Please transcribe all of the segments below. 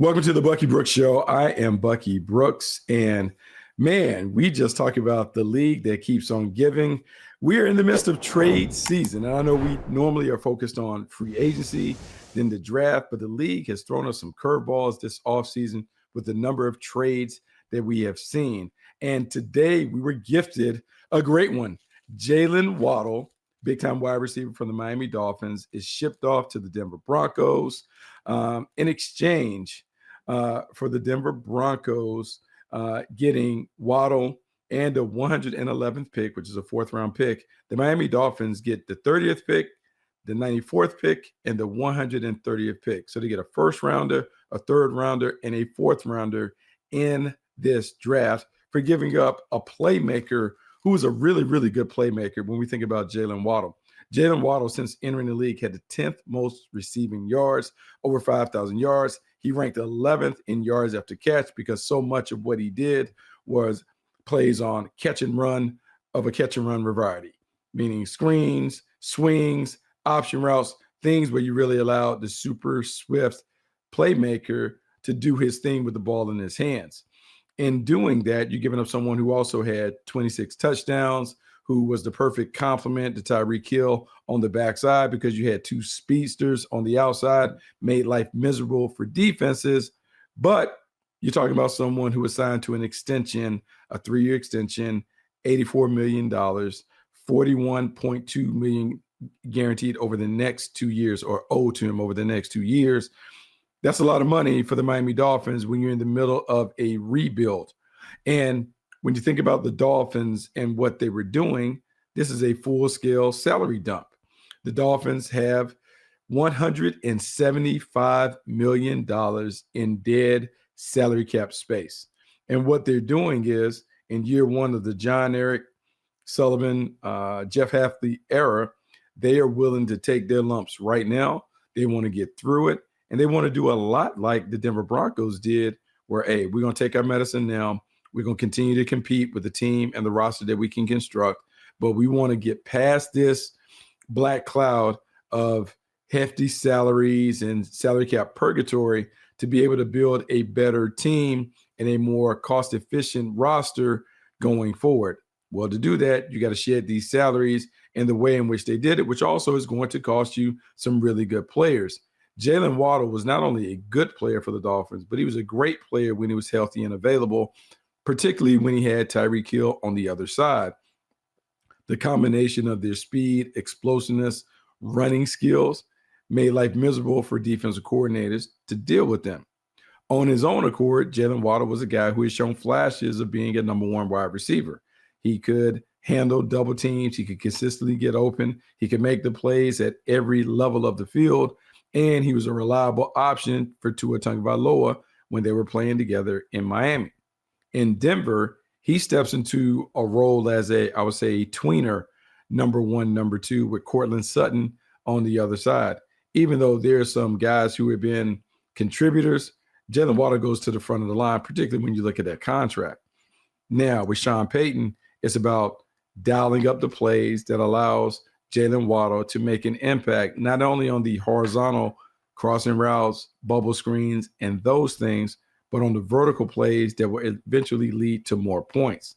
Welcome to the Bucky Brooks Show. I am Bucky Brooks, and man, we just talked about the league that keeps on giving. We are in the midst of trade season, and I know we normally are focused on free agency, then the draft, but the league has thrown us some curveballs this offseason with the number of trades that we have seen. And today we were gifted a great one. Jaylen Waddle, big-time wide receiver from the Miami Dolphins, is shipped off to the Denver Broncos in exchange for the Denver Broncos getting Waddle and the 111th pick, which is a fourth-round pick. The Miami Dolphins get the 30th pick, the 94th pick, and the 130th pick. So they get a first-rounder, a third-rounder, and a fourth-rounder in this draft for giving up a playmaker who is a really, really good playmaker when we think about Jaylen Waddle. Jaylen Waddle, since entering the league, had the 10th most receiving yards, over 5,000 yards. He ranked 11th in yards after catch because so much of what he did was plays on catch and run of a catch and run variety, meaning screens, swings, option routes, things where you really allow the super swift playmaker to do his thing with the ball in his hands. In doing that, you're giving up someone who also had 26 touchdowns, who was the perfect complement to Tyreek Hill on the backside because you had two speedsters on the outside, made life miserable for defenses. But you're talking about someone who was signed to an extension, a 3-year extension, $84 million, $41.2 million guaranteed over the next 2 years, or owed to him over the next 2 years. That's a lot of money for the Miami Dolphins when you're in the middle of a rebuild. And when you think about the Dolphins and what they were doing, this is a full-scale salary dump. The Dolphins have $175 million in dead salary cap space. And what they're doing is, in year one of the John Eric Sullivan, Jeff Hafley era, they are willing to take their lumps right now. They want to get through it. And they want to do a lot like the Denver Broncos did, where, hey, we're going to take our medicine now. We're going to continue to compete with the team and the roster that we can construct, but we want to get past this black cloud of hefty salaries and salary cap purgatory to be able to build a better team and a more cost-efficient roster going forward. Well, to do that, you got to shed these salaries and the way in which they did it, which also is going to cost you some really good players. Jaylen Waddle was not only a good player for the Dolphins, but he was a great player when he was healthy and available, particularly when he had Tyreek Hill on the other side. The combination of their speed, explosiveness, running skills made life miserable for defensive coordinators to deal with them. On his own accord, Jaylen Waddle was a guy who has shown flashes of being a number one wide receiver. He could handle double teams. He could consistently get open. He could make the plays at every level of the field. And he was a reliable option for Tua Tagovailoa when they were playing together in Miami. In Denver, he steps into a role as a tweener, number one, number two, with Courtland Sutton on the other side. Even though there's some guys who have been contributors, Jaylen Waddle goes to the front of the line, particularly when you look at that contract. Now, with Sean Payton, it's about dialing up the plays that allows Jaylen Waddle to make an impact, not only on the horizontal crossing routes, bubble screens, and those things, but on the vertical plays that will eventually lead to more points.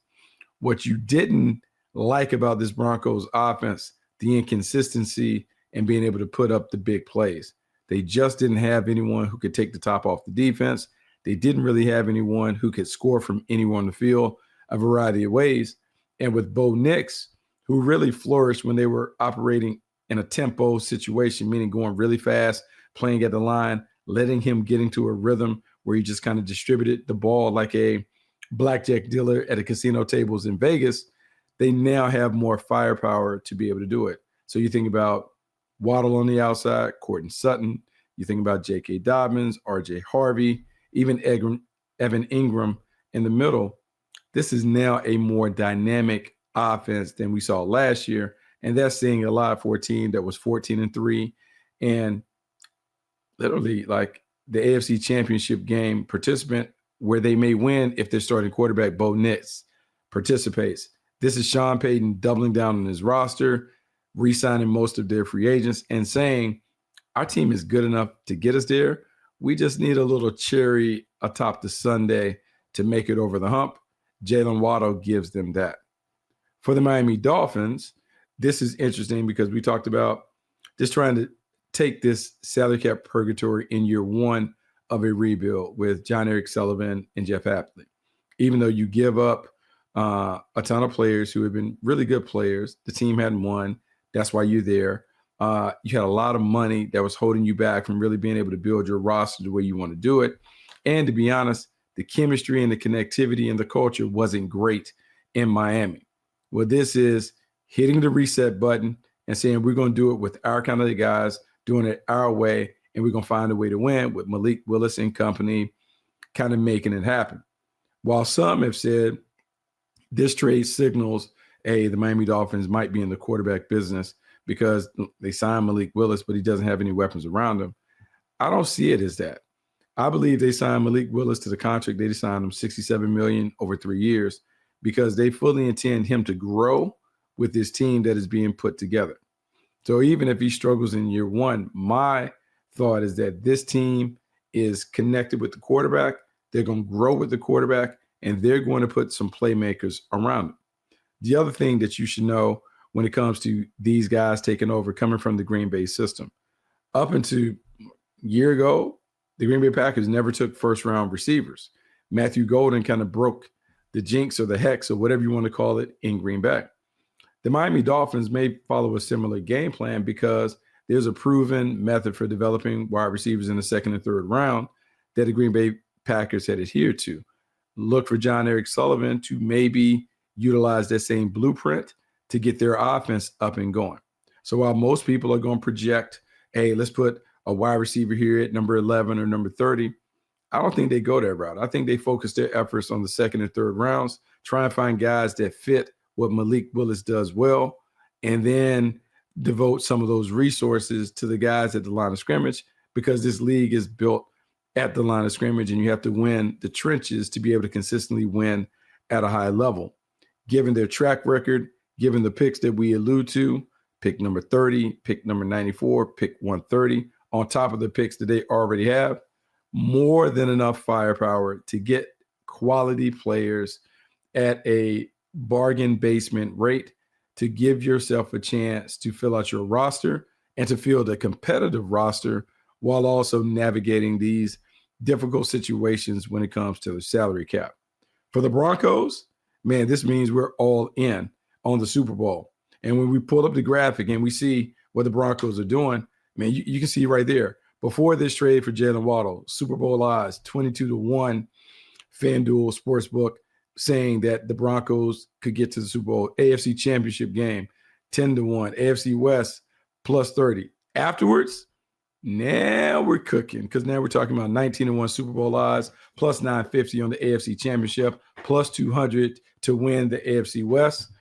What you didn't like about this Broncos offense, the inconsistency and being able to put up the big plays. They just didn't have anyone who could take the top off the defense. They didn't really have anyone who could score from anywhere on the field, a variety of ways. And with Bo Nix, who really flourished when they were operating in a tempo situation, meaning going really fast, playing at the line, letting him get into a rhythm where he just kind of distributed the ball like a blackjack dealer at a casino tables in Vegas, they now have more firepower to be able to do it. So you think about Waddle on the outside, Courtland Sutton. You think about J.K. Dobbins, R.J. Harvey, even Evan Ingram in the middle. This is now a more dynamic offense than we saw last year, and that's saying a lot for a team that was 14-3 and literally like the AFC Championship game participant, where they may win if their starting quarterback, Bo Nix, participates. This is Sean Payton doubling down on his roster, re-signing most of their free agents, and saying, our team is good enough to get us there. We just need a little cherry atop the sundae to make it over the hump. Jaylen Waddle gives them that. For the Miami Dolphins, this is interesting because we talked about just trying to take this salary cap purgatory in year one of a rebuild with John Eric Sullivan and Jeff Hafley. Even though you give up a ton of players who have been really good players, the team hadn't won. That's why you're there. You had a lot of money that was holding you back from really being able to build your roster the way you want to do it. And to be honest, the chemistry and the connectivity and the culture wasn't great in Miami. Well, this is hitting the reset button and saying we're going to do it with our kind of guys, doing it our way, and we're going to find a way to win with Malik Willis and company kind of making it happen. While some have said this trade signals, hey, the Miami Dolphins might be in the quarterback business because they signed Malik Willis, but he doesn't have any weapons around him. I don't see it as that. I Bleav they signed Malik Willis to the contract. They signed him $67 million over 3 years because they fully intend him to grow with this team that is being put together. So even if he struggles in year one, my thought is that this team is connected with the quarterback. They're going to grow with the quarterback, and they're going to put some playmakers around him. The other thing that you should know when it comes to these guys taking over, coming from the Green Bay system, up until a year ago, the Green Bay Packers never took first-round receivers. Matthew Golden kind of broke the jinx or the hex or whatever you want to call it in Green Bay. The Miami Dolphins may follow a similar game plan because there's a proven method for developing wide receivers in the second and third round that the Green Bay Packers had adhered to. Look for John Eric Sullivan to maybe utilize that same blueprint to get their offense up and going. So while most people are going to project, hey, let's put a wide receiver here at number 11 or number 30, I don't think they go that route. I think they focus their efforts on the second and third rounds, try and find guys that fit what Malik Willis does well, and then devote some of those resources to the guys at the line of scrimmage because this league is built at the line of scrimmage and you have to win the trenches to be able to consistently win at a high level. Given their track record, given the picks that we allude to, pick number 30, pick number 94, pick 130, on top of the picks that they already have, more than enough firepower to get quality players at a bargain basement rate to give yourself a chance to fill out your roster and to field a competitive roster while also navigating these difficult situations when it comes to the salary cap. For the Broncos, man, this means we're all in on the Super Bowl. And when we pull up the graphic and we see what the Broncos are doing, man, you can see right there. Before this trade for Jaylen Waddle, Super Bowl odds 22-1, FanDuel Sportsbook saying that the Broncos could get to the Super Bowl. AFC Championship game 10-1, AFC West plus 30. Afterwards, now we're cooking because now we're talking about 19-1 Super Bowl odds plus 950 on the AFC Championship plus 200 to win the AFC West.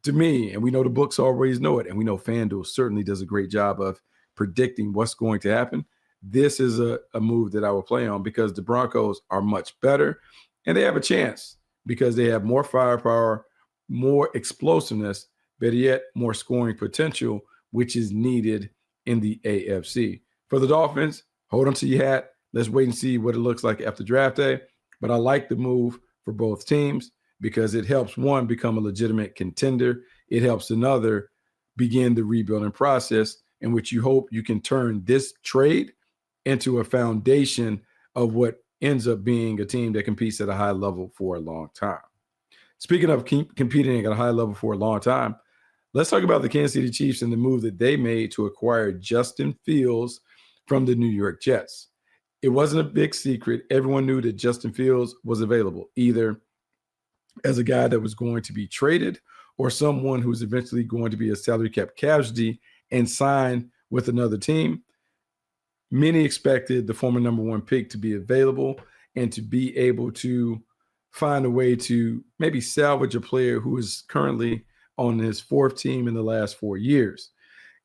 To me, and we know the books always know it, and we know FanDuel certainly does a great job of predicting what's going to happen. This is a move that I will play on because the Broncos are much better and they have a chance because they have more firepower, more explosiveness, better yet, more scoring potential, which is needed in the AFC. For the Dolphins, hold on to your hat. Let's wait and see what it looks like after draft day. But I like the move for both teams because it helps one become a legitimate contender. It helps another begin the rebuilding process in which you hope you can turn this trade into a foundation of what ends up being a team that competes at a high level for a long time. Speaking of competing at a high level for a long time, let's talk about the Kansas City Chiefs and the move that they made to acquire Justin Fields from the New York Jets. It wasn't a big secret. Everyone knew that Justin Fields was available, either as a guy that was going to be traded or someone who's eventually going to be a salary cap casualty and sign with another team. Many expected the former number one pick to be available and to be able to find a way to maybe salvage a player who is currently on his fourth team in the last 4 years.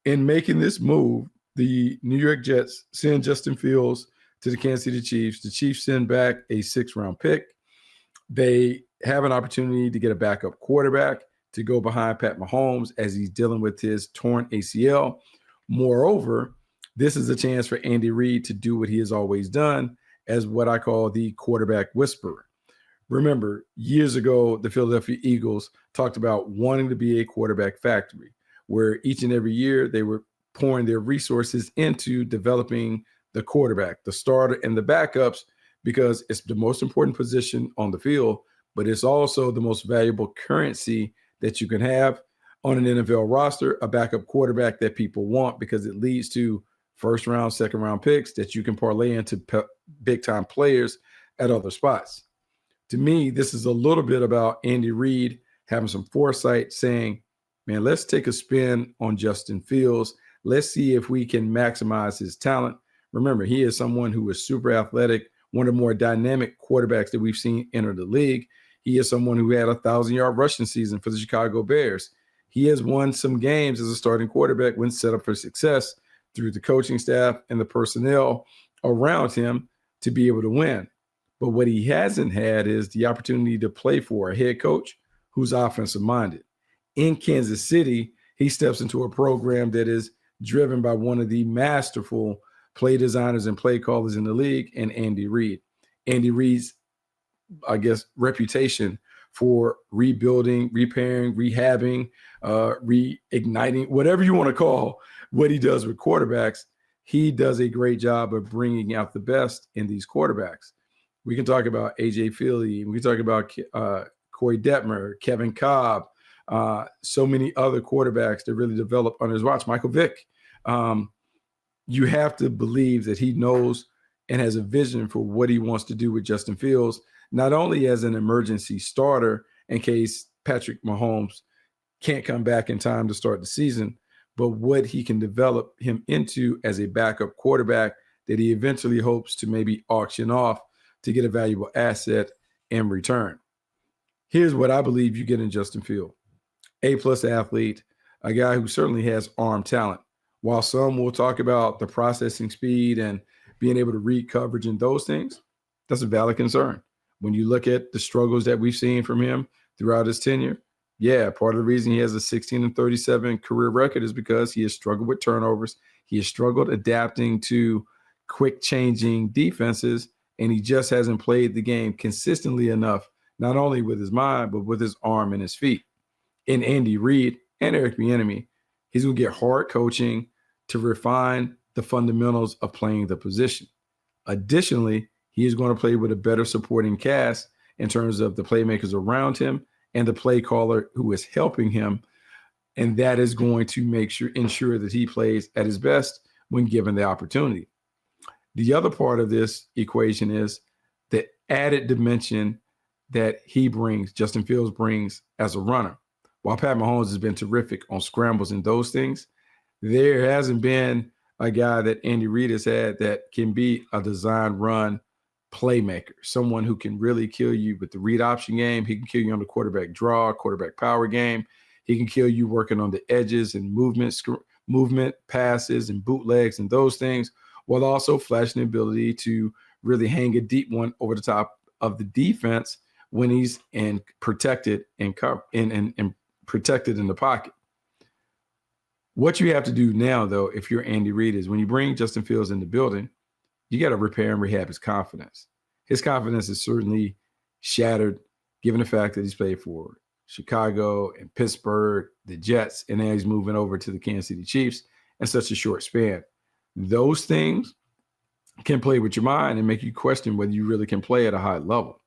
In making this move, the New York Jets send Justin Fields to the Kansas City Chiefs. The Chiefs send back a 6th-round pick. They have an opportunity to get a backup quarterback to go behind Pat Mahomes as he's dealing with his torn ACL. Moreover, This is a chance for Andy Reid to do what he has always done as what I call the quarterback whisperer. Remember, years ago, the Philadelphia Eagles talked about wanting to be a quarterback factory, where each and every year they were pouring their resources into developing the quarterback, the starter, and the backups, because it's the most important position on the field, but it's also the most valuable currency that you can have on an NFL roster, a backup quarterback that people want, because it leads to first round, second round picks that you can parlay into big time players at other spots. To me, this is a little bit about Andy Reid having some foresight, saying, man, let's take a spin on Justin Fields. Let's see if we can maximize his talent. Remember, he is someone who is super athletic, one of the more dynamic quarterbacks that we've seen enter the league. He is someone who had a 1,000-yard rushing season for the Chicago Bears. He has won some games as a starting quarterback when set up for success through the coaching staff and the personnel around him to be able to win. But what he hasn't had is the opportunity to play for a head coach who's offensive minded. In Kansas City, he steps into a program that is driven by one of the masterful play designers and play callers in the league, and Andy Reid. Andy Reid's, I guess, reputation for rebuilding, repairing, rehabbing, reigniting, whatever you want to call what he does with quarterbacks, he does a great job of bringing out the best in these quarterbacks. We can talk about A.J. Philly. We can talk about Corey Detmer, Kevin Cobb, so many other quarterbacks that really develop under his watch. Michael Vick. You have to believe that he knows and has a vision for what he wants to do with Justin Fields, not only as an emergency starter in case Patrick Mahomes can't come back in time to start the season, but what he can develop him into as a backup quarterback that he eventually hopes to maybe auction off to get a valuable asset in return. Here's what I believe you get in Justin Fields. A-plus athlete, a guy who certainly has arm talent. While some will talk about the processing speed and being able to read coverage and those things, that's a valid concern. When you look at the struggles that we've seen from him throughout his tenure, yeah, part of the reason he has a 16-37 career record is because he has struggled with turnovers. He has struggled adapting to quick changing defenses, and he just hasn't played the game consistently enough, not only with his mind, but with his arm and his feet. In Andy Reid and Eric Bieniemy, he's going to get hard coaching to refine the fundamentals of playing the position. Additionally, he is going to play with a better supporting cast in terms of the playmakers around him and the play caller who is helping him. And that is going to ensure that he plays at his best when given the opportunity. The other part of this equation is the added dimension that Justin Fields brings as a runner. While Pat Mahomes has been terrific on scrambles and those things, there hasn't been a guy that Andy Reid has had that can be a design run playmaker, someone who can really kill you with the read option game. He can kill you on the quarterback draw, quarterback power game. He can kill you working on the edges and movement passes and bootlegs and those things, while also flashing the ability to really hang a deep one over the top of the defense when he's protected and protected in the pocket. What you have to do now, though, if you're Andy Reid, is when you bring Justin Fields in the building, you got to repair and rehab his confidence. His confidence is certainly shattered, given the fact that he's played for Chicago and Pittsburgh, the Jets, and now he's moving over to the Kansas City Chiefs in such a short span. Those things can play with your mind and make you question whether you really can play at a high level.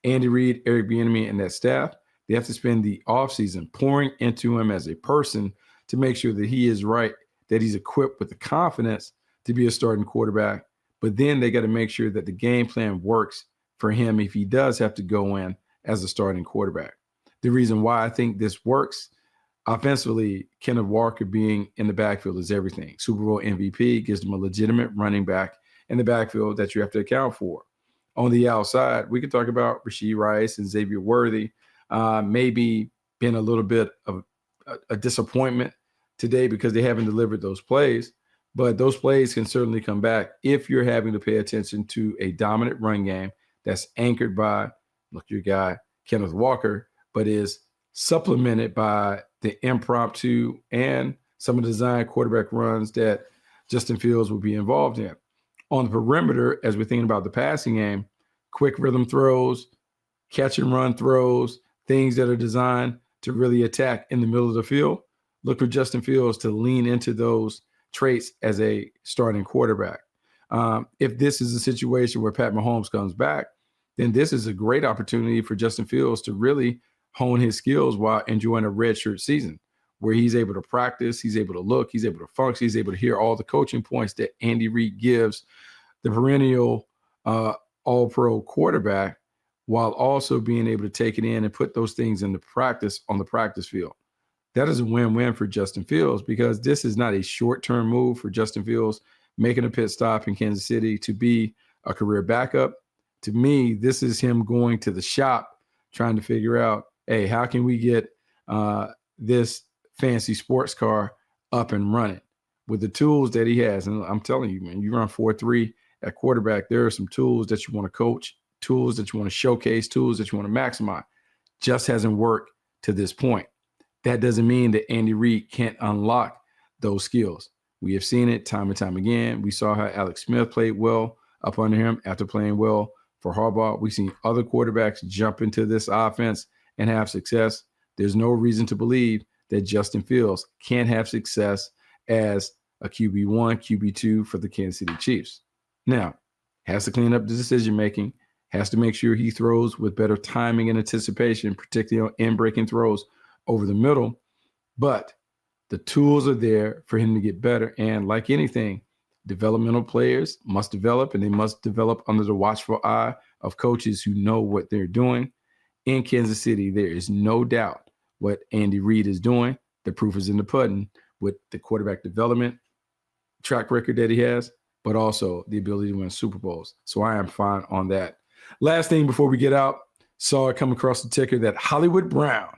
Andy Reid, Eric Bieniemy, and that staff, they have to spend the offseason pouring into him as a person to make sure that he is right, that he's equipped with the confidence to be a starting quarterback. But then they got to make sure that the game plan works for him if he does have to go in as a starting quarterback. The reason why I think this works offensively, Kenneth Walker being in the backfield is everything. Super Bowl MVP gives them a legitimate running back in the backfield that you have to account for. On the outside, we could talk about Rashee Rice and Xavier Worthy, maybe being a little bit of a disappointment today because they haven't delivered those plays. But those plays can certainly come back if you're having to pay attention to a dominant run game that's anchored by, look, your guy, Kenneth Walker, but is supplemented by the impromptu and some of the design quarterback runs that Justin Fields will be involved in. On the perimeter, as we're thinking about the passing game, quick rhythm throws, catch and run throws, things that are designed to really attack in the middle of the field. Look for Justin Fields to lean into those traits as a starting quarterback. If this is a situation where Pat Mahomes comes back, then this is a great opportunity for Justin Fields to really hone his skills while enjoying a redshirt season, where he's able to practice, he's able to look, he's able to function, he's able to hear all the coaching points that Andy Reid gives the perennial all-pro quarterback, while also being able to take it in and put those things into practice on the practice field. That is a win-win for Justin Fields, because this is not a short-term move for Justin Fields making a pit stop in Kansas City to be a career backup. To me, this is him going to the shop trying to figure out, hey, how can we get this fancy sports car up and running with the tools that he has? And I'm telling you, man, you run 4-3 at quarterback, there are some tools that you want to coach, tools that you want to showcase, tools that you want to maximize. Just hasn't worked to this point. That doesn't mean that Andy Reid can't unlock those skills. We have seen it time and time again. We saw how Alex Smith played well up under him after playing well for Harbaugh. We've seen other quarterbacks jump into this offense and have success. There's no reason to believe that Justin Fields can't have success as a QB1, QB2 for the Kansas City Chiefs. Now, has to clean up the decision-making, has to make sure he throws with better timing and anticipation, particularly on in-breaking throws over the middle. But the tools are there for him to get better. And like anything, developmental players must develop, and they must develop under the watchful eye of coaches who know what they're doing. In Kansas City, there is no doubt what Andy Reid is doing. The proof is in the pudding with the quarterback development track record that he has, but also the ability to win Super Bowls. So I am fine on that. Last thing before we get out, saw it come across the ticker that Hollywood Brown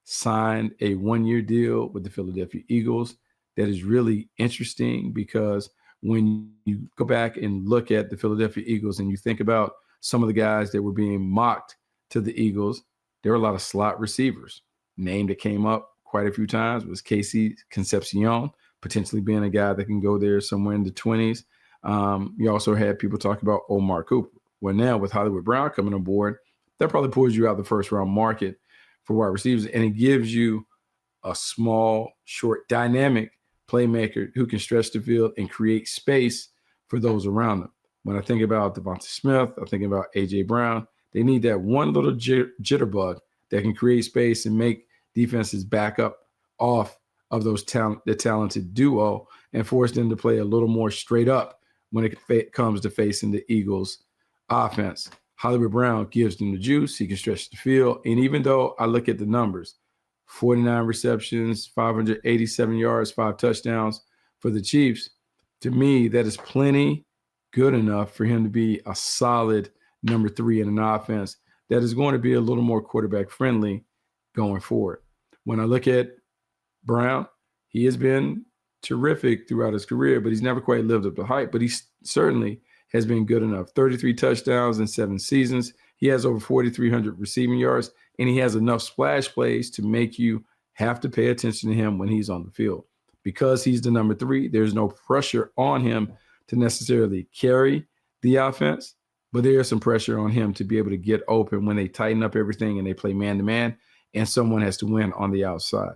signed a one-year deal with the Philadelphia Eagles. That is really interesting, because when you go back and look at the Philadelphia Eagles and you think about some of the guys that were being mocked to the Eagles, there were a lot of slot receivers. Name that came up quite a few times was Casey Concepcion, potentially being a guy that can go there somewhere in the 20s. You also had people talk about Omar Cooper. Well, now with Hollywood Brown coming on board, that probably pulls you out the first-round market for wide receivers, and it gives you a small, short, dynamic playmaker who can stretch the field and create space for those around them. When I think about Devonta Smith, I think about A.J. Brown. They need that one little jitterbug that can create space and make defenses back up off of the talented duo and force them to play a little more straight up when it comes to facing the Eagles' offense. Hollywood Brown gives them the juice. He can stretch the field. And even though I look at the numbers, 49 receptions, 587 yards, 5 touchdowns for the Chiefs, to me, that is plenty good enough for him to be a solid number 3 in an offense that is going to be a little more quarterback friendly going forward. When I look at Brown, he has been terrific throughout his career, but he's never quite lived up to hype. But he certainly has been good enough. 33 touchdowns in 7 seasons. He has over 4,300 receiving yards, and he has enough splash plays to make you have to pay attention to him when he's on the field. Because he's the number 3, there's no pressure on him to necessarily carry the offense, but there is some pressure on him to be able to get open when they tighten up everything and they play man-to-man, and someone has to win on the outside.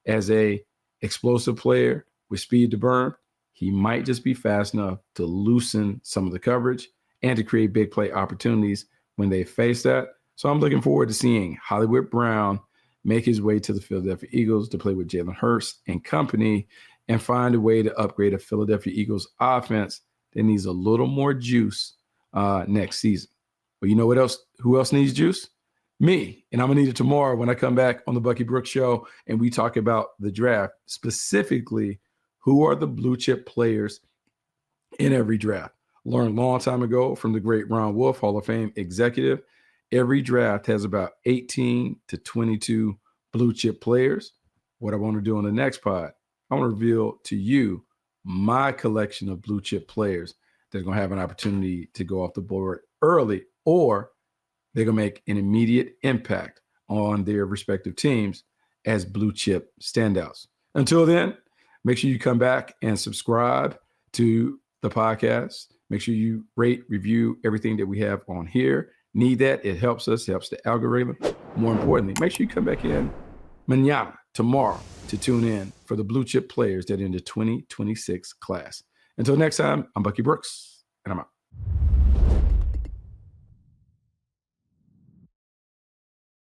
As a explosive player with speed to burn, he might just be fast enough to loosen some of the coverage and to create big play opportunities when they face that. So I'm looking forward to seeing Hollywood Brown make his way to the Philadelphia Eagles to play with Jalen Hurts and company and find a way to upgrade a Philadelphia Eagles offense that needs a little more juice next season. But you know what else? Who else needs juice? Me. And I'm going to need it tomorrow when I come back on the Bucky Brooks Show and we talk about the draft, specifically who are the blue chip players in every draft. Learned a long time ago from the great Ron Wolf, Hall of Fame executive. Every draft has about 18 to 22 blue chip players. What I want to do on the next pod, I want to reveal to you my collection of blue chip players that are going to have an opportunity to go off the board early, or they're going to make an immediate impact on their respective teams as blue chip standouts. Until then, Make sure you come back and subscribe to the podcast. Make sure you rate, review everything that we have on here. Need that. It helps us, helps the algorithm. More importantly, make sure you come back in mañana, tomorrow, to tune in for the blue chip players that are in the 2026 class. Until next time, I'm Bucky Brooks, and I'm out.